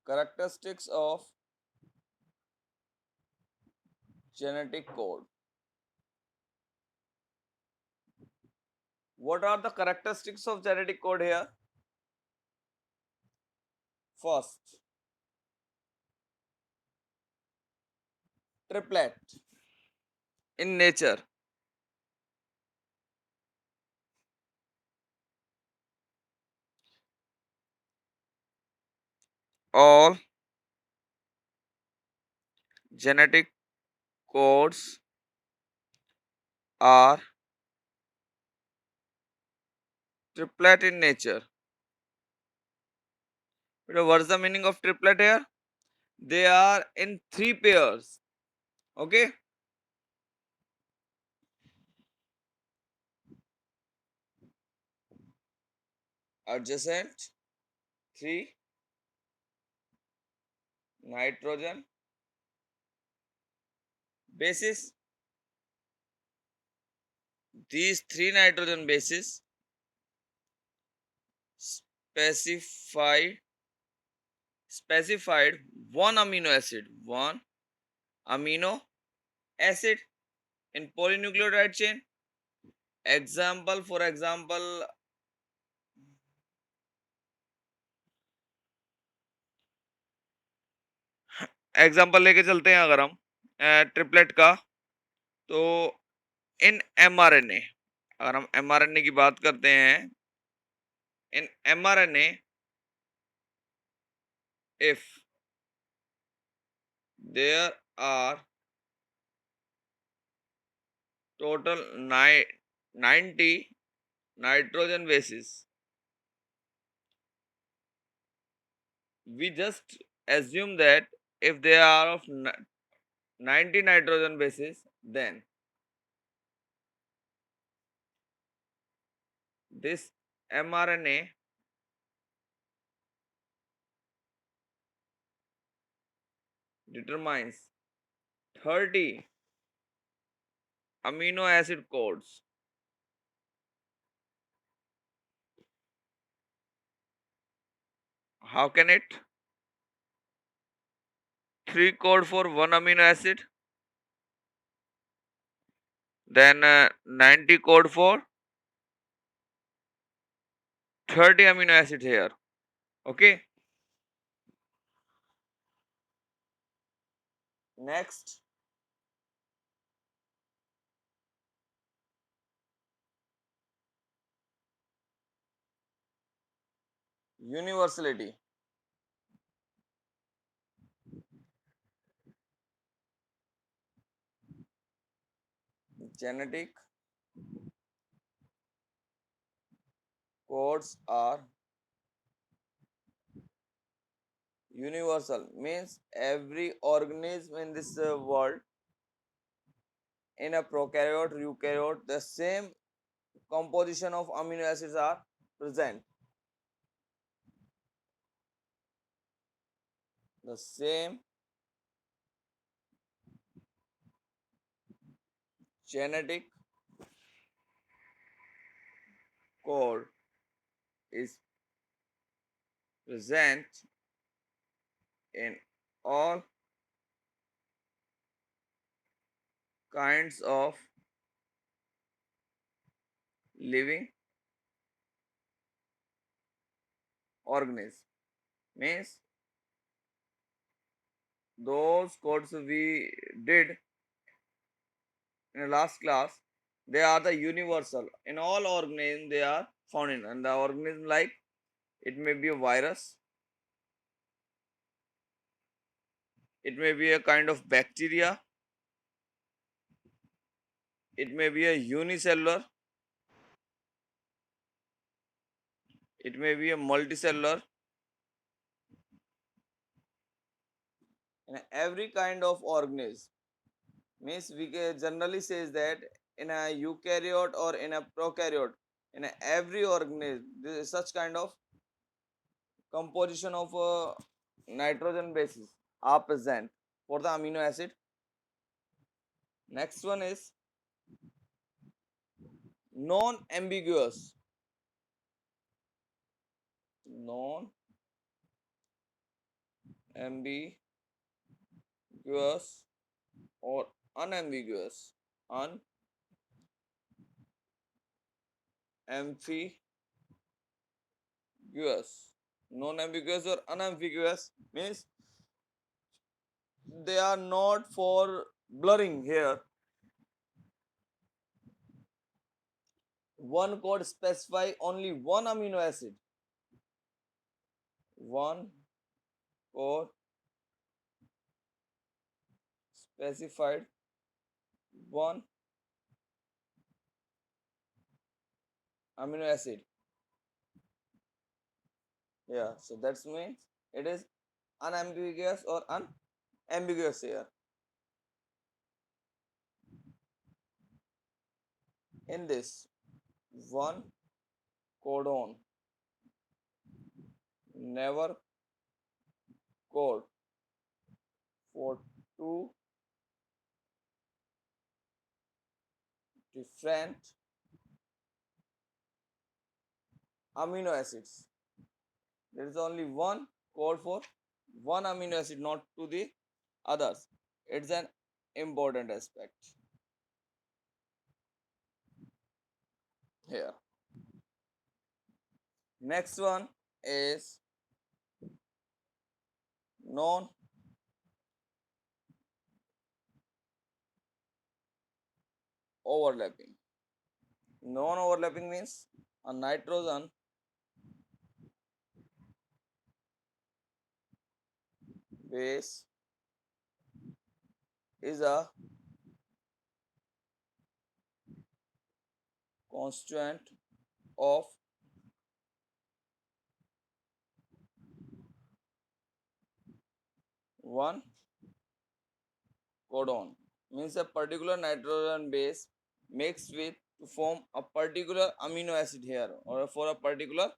Characteristics of genetic code. What are the characteristics of genetic code here? First, triplet. In nature, all genetic codes are triplet in nature. But what is the meaning of triplet here? They are in three pairs. Okay. Adjacent, three nitrogen bases. These three nitrogen bases specify specified one amino acid in polynucleotide chain. Example, for example, example लेके चलते हैं अगर हम triplet का, तो इन mRNA, अगर हम mRNA की बात करते हैं, इन mRNA if there are total 90 nitrogen bases, we just assume that if they are of 90 nitrogen bases, then this mRNA determines 30 amino acid codes. How can it? 3 code for one amino acid, then 90 code for 30 amino acid here. Okay. Next, universality. Genetic codes are universal, means every organism in this world, in a prokaryote, eukaryote, the same composition of amino acids are present. The same genetic code is present in all kinds of living organisms. Means those codes we did in the last class, they are the universal. In all organisms, they are found in. And the organism, like, it may be a virus, it may be a kind of bacteria, it may be a unicellular, it may be a multicellular. In every kind of organism, means we generally says that in a eukaryote or in a prokaryote, in every organism, there is such kind of composition of nitrogen bases are present for the amino acid. Next one is non-ambiguous. Non ambiguous or unambiguous, unambiguous, non-ambiguous or unambiguous means they are not for blurring here. One code specify only one amino acid. One code specified one amino acid. Yeah, so that means it is unambiguous or unambiguous here. In this, one codon never code for two different amino acids. There is only one code for one amino acid, not to the others. It's an important aspect here. Next one is non overlapping. Non overlapping means a nitrogen base is a constituent of one codon. Means a particular nitrogen base mixed with to form a particular amino acid here or for a particular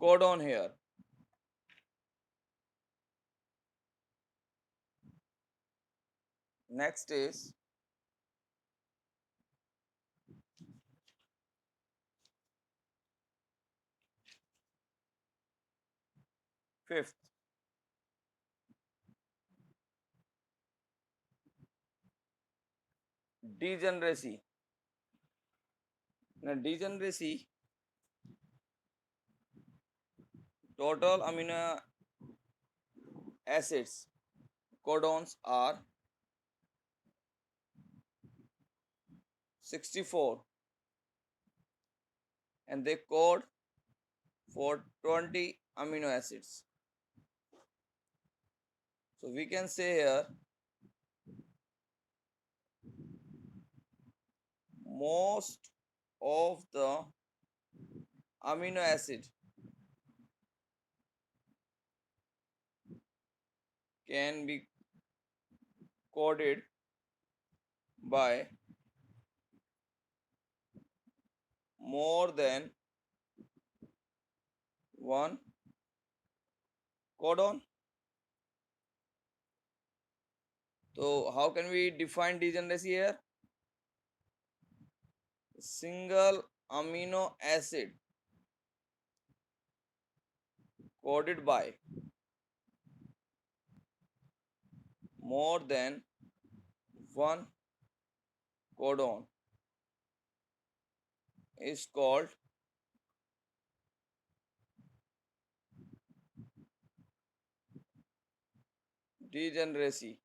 codon here. Next is fifth, degeneracy. Now degeneracy, total amino acids codons are 64 and they code for 20 amino acids. So we can say here most of the amino acid can be coded by more than one codon. So how can we define degeneracy here? Single amino acid coded by more than one codon is called degeneracy.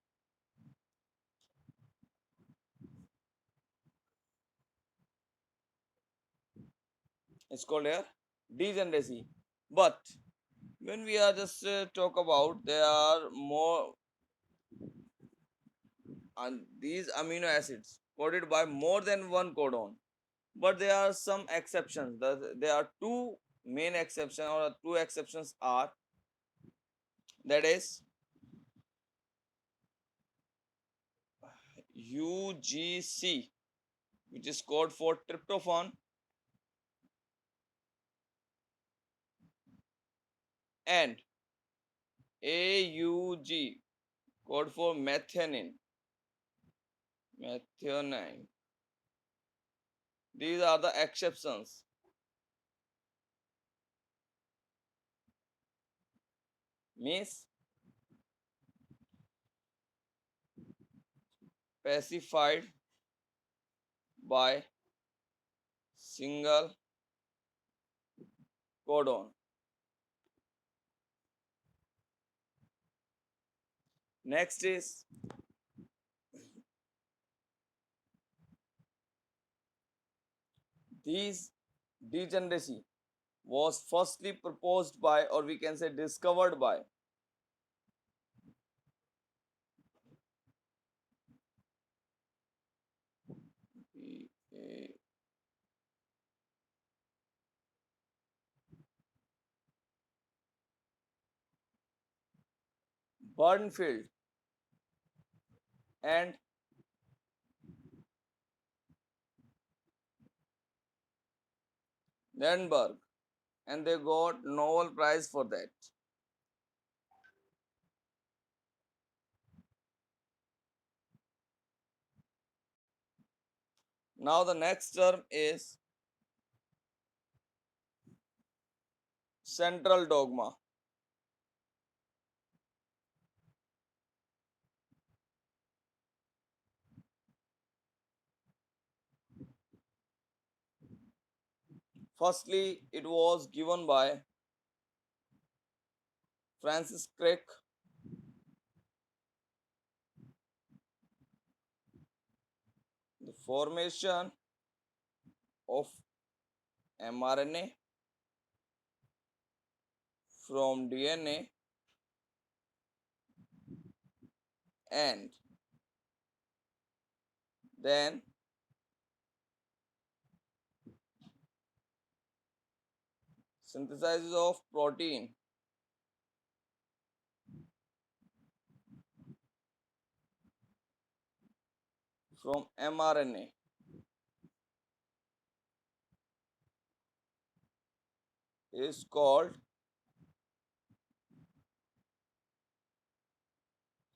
It's called here degeneracy. But when we are just talk about there are more these amino acids coded by more than one codon, but there are some exceptions. There are two main exceptions or two exceptions are that is UGC, which is code for tryptophan, and AUG, code for methionine. Methionine. These are the exceptions. Means specified by single codon. Next is these degeneracy was firstly proposed by, or we can say discovered by, Bernfield and Lindbergh, and they got Nobel Prize for that. Now the next term is central dogma. Firstly, it was given by Francis Crick. The formation of mRNA from DNA and then synthesis of protein from mRNA is called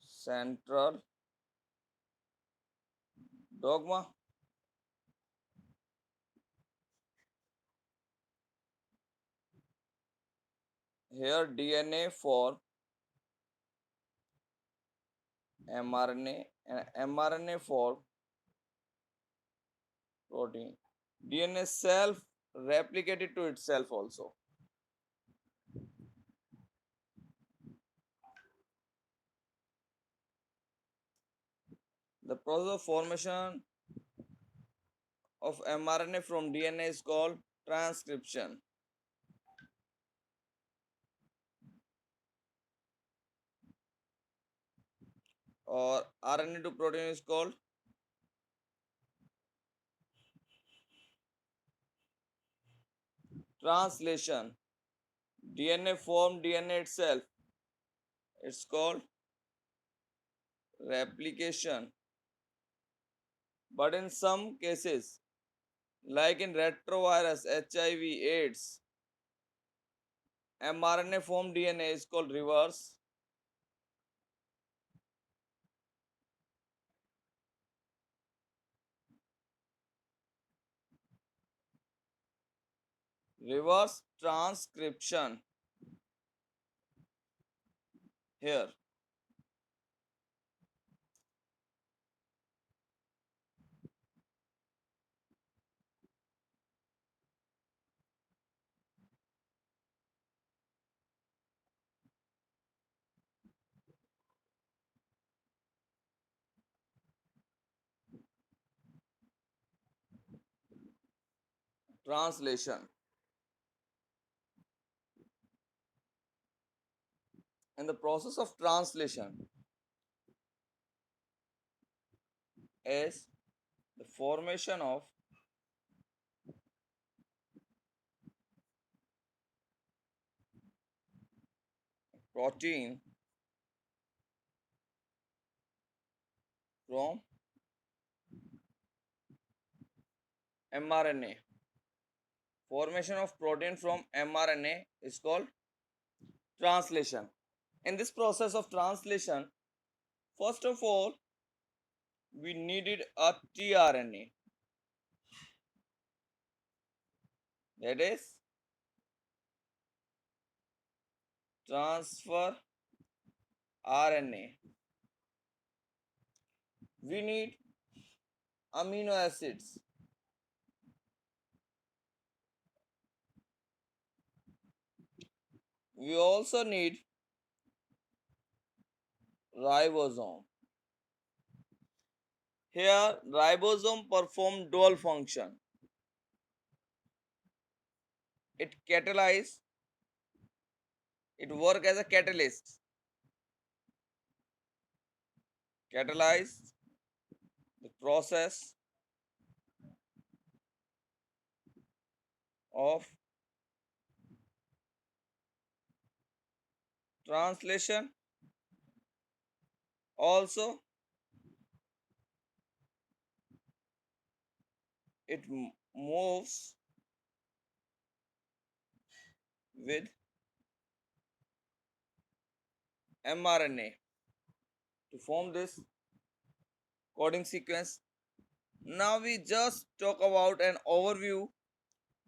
central dogma. Here DNA for mRNA and mRNA for protein. DNA self replicated to itself also. The process of formation of mRNA from DNA is called transcription, or RNA to protein is called translation. DNA form DNA itself. It's called replication. But in some cases, like in retrovirus, HIV, AIDS, mRNA form DNA is called reverse transcription. Here, translation. In the process of translation is the formation of protein from mRNA. Formation of protein from mRNA is called translation. In this process of translation, first of all, we needed a tRNA, that is transfer RNA. We need amino acids. We also need ribosome. Here, ribosome perform dual function. It catalyze, it work as a catalyze the process of translation. Also, it moves with mRNA to form this coding sequence. Now we just talk about an overview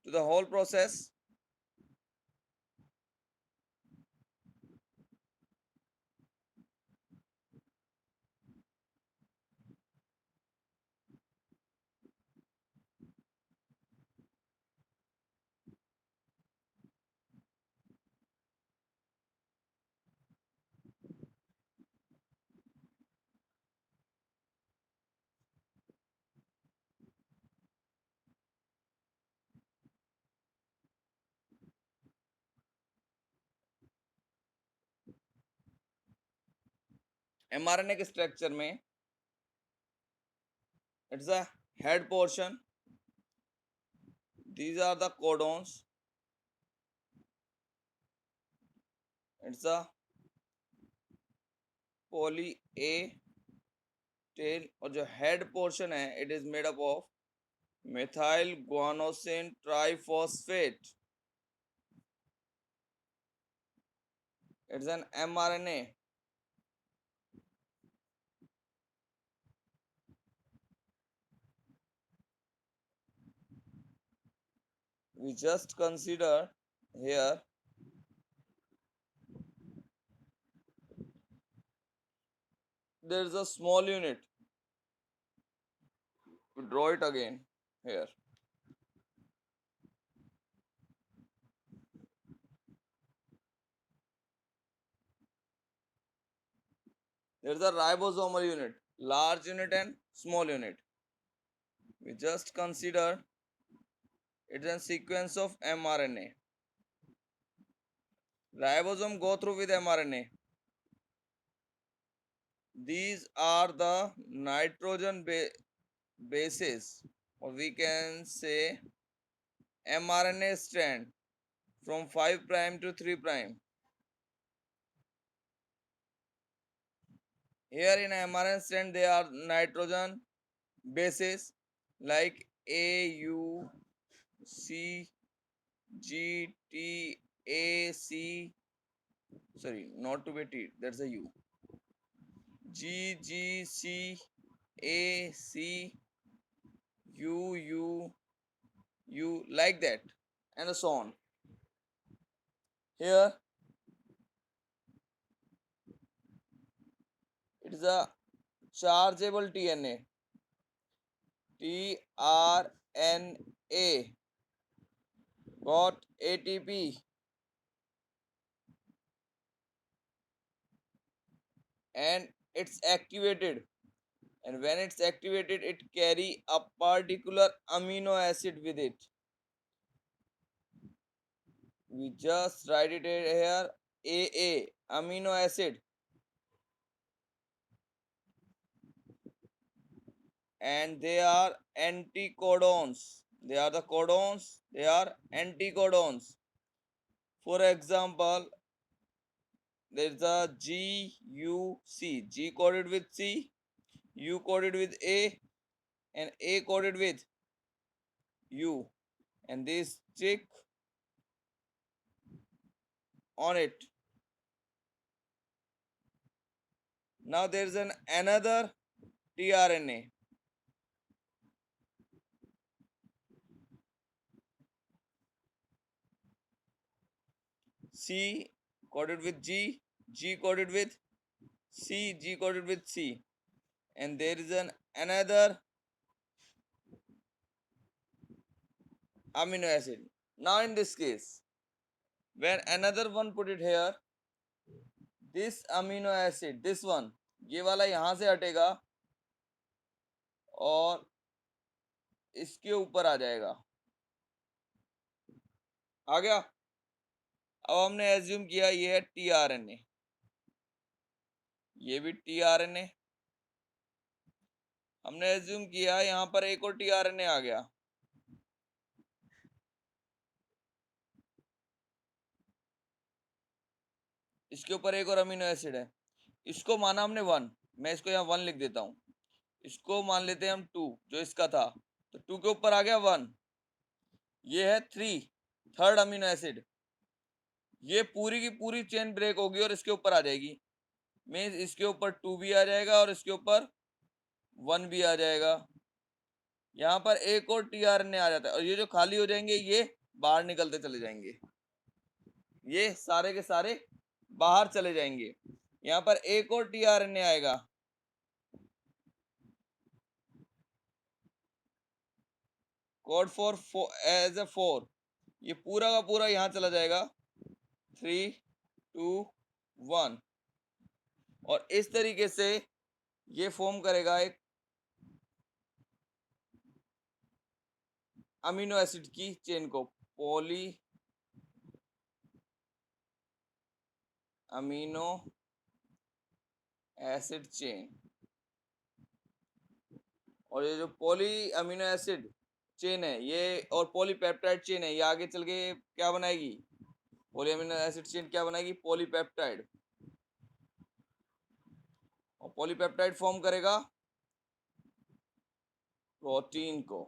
to the whole process. mRNA के structure में it's a head portion. These are the codons. It's a poly A tail और जो head portion है it is made up of methyl guanosine triphosphate. It's an mRNA. We just consider here there is a small unit. We draw it again here. There is a ribosomal unit, large unit and small unit. We just consider it's a sequence of mRNA. Ribosome go through with mRNA. These are the nitrogen bases, or we can say mRNA strand from 5 prime to 3 prime. Here in mRNA strand there are nitrogen bases like A, U, C, G, T, A, C. Sorry, not to be T. That's a U. G, G, C, A, C, U, U, U, like that, and so on. Here it is a chargeable TNA. tRNA got ATP and it's activated, and when it's activated it carry a particular amino acid with it. We just write it here, AA, amino acid, and they are anticodons. They are the codons, they are anticodons. For example, there is a GUC, G coded with C, U coded with A, and A coded with U, and this stick on it. Now there is an another tRNA. C coded with G, G coded with C, G coded with C. and there is an another amino acid. Now in this case, when another one put it here, this amino acid, this one, ये वाला यहाँ से हटेगा और इसके ऊपर आ जाएगा। आ गया। अब हमने एज्यूम किया ये है टीआरएनए, ये भी टीआरएनए। हमने एज्यूम किया यहाँ पर एक और टीआरएनए आ गया। इसके ऊपर एक और अमीनो एसिड है। इसको माना हमने 1, मैं इसको यहाँ 1 लिख देता हूँ। इसको मान लेते हैं हम 2, जो इसका था, तो 2 के ऊपर आ गया 1। ये है 3, थर्ड अमीनो एसिड। ये पूरी की पूरी चेन ब्रेक होगी और इसके ऊपर आ जाएगी। मीन्स इसके ऊपर 2 भी आ जाएगा और इसके ऊपर 1 भी आ जाएगा। यहाँ पर एक और टीआरएनए आ जाता है और ये जो खाली हो जाएंगे ये बाहर निकलते चले जाएंगे, ये सारे के सारे बाहर चले जाएंगे। यहाँ पर एक और टीआरएनए आएगा, कोड फॉर एज ए 4। ये पूरा का पूरा यहाँ चला जाएगा 3, 2, 1 और इस तरीके से ये फॉर्म करेगा एक अमीनो एसिड की चेन को, पॉली अमीनो एसिड चेन। और ये जो पॉली अमीनो एसिड चेन है ये और पॉलीपेप्टाइड चेन है, ये आगे चल के क्या बनाएगी, पॉली अमीनो एसिड चेन क्या बनाएगी, पॉलीपेप्टाइड। और पॉलीपेप्टाइड फॉर्म करेगा प्रोटीन को।